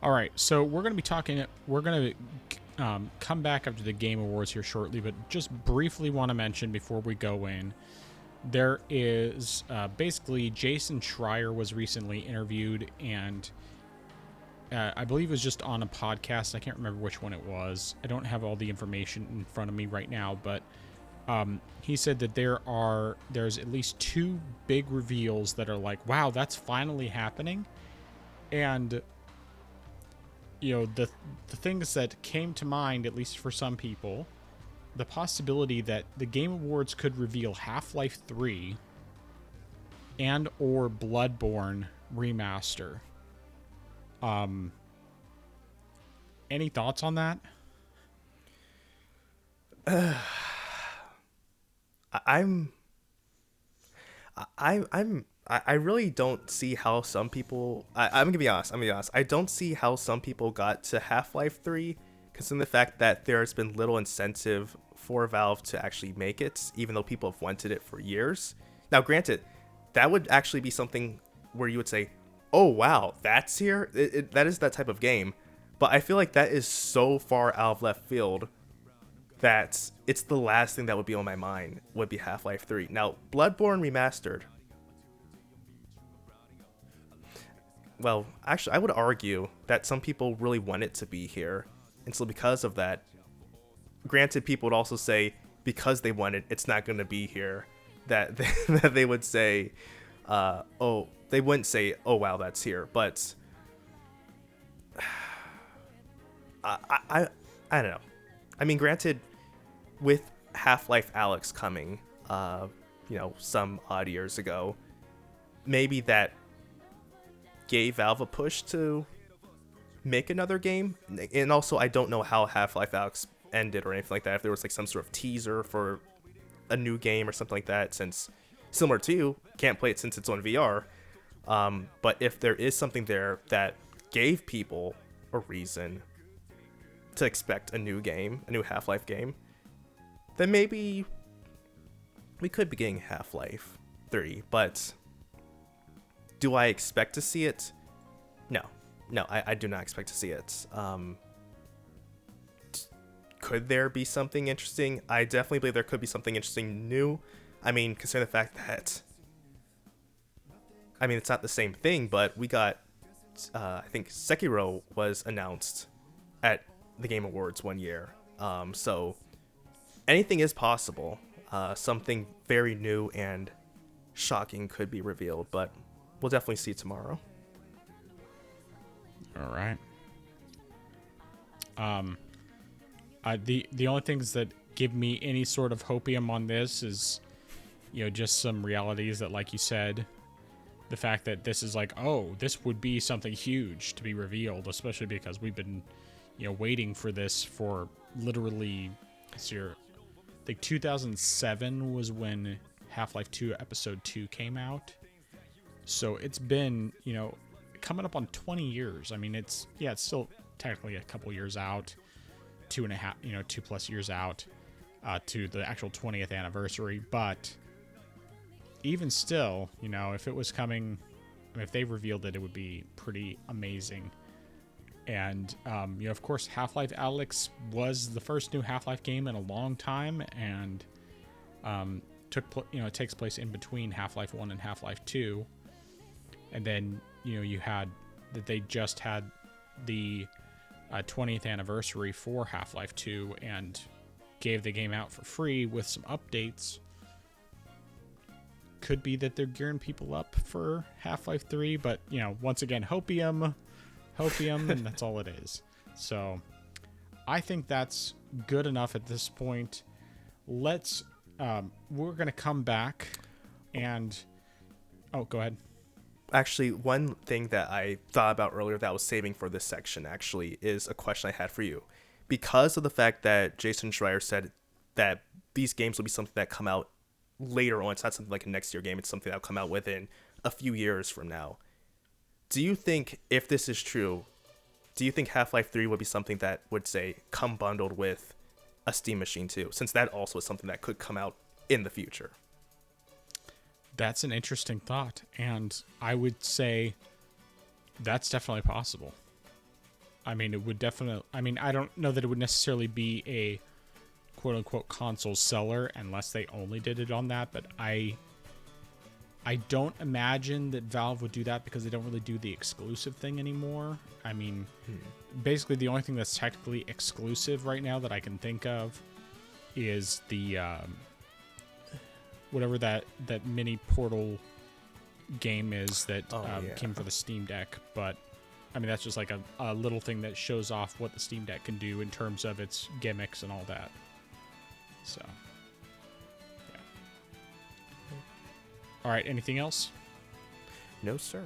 All right, so we're going to be talking. We're going to come back after the Game Awards here shortly, but just briefly want to mention before we go in, there is basically Jason Schreier was recently interviewed, and I believe it was just on a podcast. I can't remember which one it was. I don't have all the information in front of me right now, but he said that there's at least two big reveals that are like, wow, that's finally happening, and the things that came to mind, at least for some people, the possibility that the Game Awards could reveal Half-Life 3 and or Bloodborne remaster. Any thoughts on that? I'm I really don't see how some people. I'm gonna be honest. I don't see how some people got to Half-Life 3, considering the fact that there's been little incentive for Valve to actually make it, even though people have wanted it for years. Now, granted, that would actually be something where you would say, "Oh wow, that's here." That is that type of game, but I feel like that is so far out of left field that it's the last thing that would be on my mind would be Half-Life 3. Now, Bloodborne Remastered. Well, actually, I would argue that some people really want it to be here. And so because of that, granted, people would also say because they want it, it's not going to be here. That that they would say, oh, they wouldn't say, oh, wow, that's here. But I don't know. I mean, granted, with Half-Life Alyx coming, some odd years ago, maybe that gave Valve a push to make another game. And also, I don't know how Half-Life Alyx ended or anything like that. If there was like some sort of teaser for a new game or something like that, since similar to you, can't play it since it's on VR. But if there is something there that gave people a reason to expect a new game, a new Half-Life game, then maybe we could be getting Half-Life 3. But do I expect to see it? No, I do not expect to see it. Could there be something interesting? I definitely believe there could be something interesting new. I mean, considering the fact that, I mean, it's not the same thing, but we got, I think Sekiro was announced at the Game Awards one year. So anything is possible. Something very new and shocking could be revealed, but we'll definitely see tomorrow. All right. The only things that give me any sort of hopium on this is, just some realities that, like you said, the fact that this is like, oh, this would be something huge to be revealed, especially because we've been, waiting for this for literally, this year. I think 2007 was when Half-Life 2 Episode 2 came out. So it's been, coming up on 20 years. I mean, it's still technically a couple years out, 2+ years out to the actual 20th anniversary. But even still, if it was coming, if they revealed it, it would be pretty amazing. And, of course, Half-Life Alyx was the first new Half-Life game in a long time, and it takes place in between Half-Life 1 and Half-Life 2. And then, you had that they just had the 20th anniversary for Half-Life 2 and gave the game out for free with some updates. Could be that they're gearing people up for Half-Life 3, but, once again, hopium, and that's all it is. So I think that's good enough at this point. We're going to come back and... Oh, go ahead. Actually, one thing that I thought about earlier that I was saving for this section actually is a question I had for you. Because of the fact that Jason Schreier said that these games will be something that come out later on, it's not something like a next year game, it's something that will come out within a few years from now. Do you think, if this is true, do you think Half-Life 3 would be something that would, say, come bundled with a Steam Machine 2, since that also is something that could come out in the future? That's an interesting thought, and I would say that's definitely possible. I mean, it would definitely. I mean, I don't know that it would necessarily be a quote unquote console seller unless they only did it on that. But I don't imagine that Valve would do that because they don't really do the exclusive thing anymore. I mean, basically the only thing that's technically exclusive right now that I can think of is the whatever that mini Portal game is that came for the Steam Deck. But I mean, that's just like a little thing that shows off what the Steam Deck can do in terms of its gimmicks and all that. So, yeah. All right, anything else? No, sir.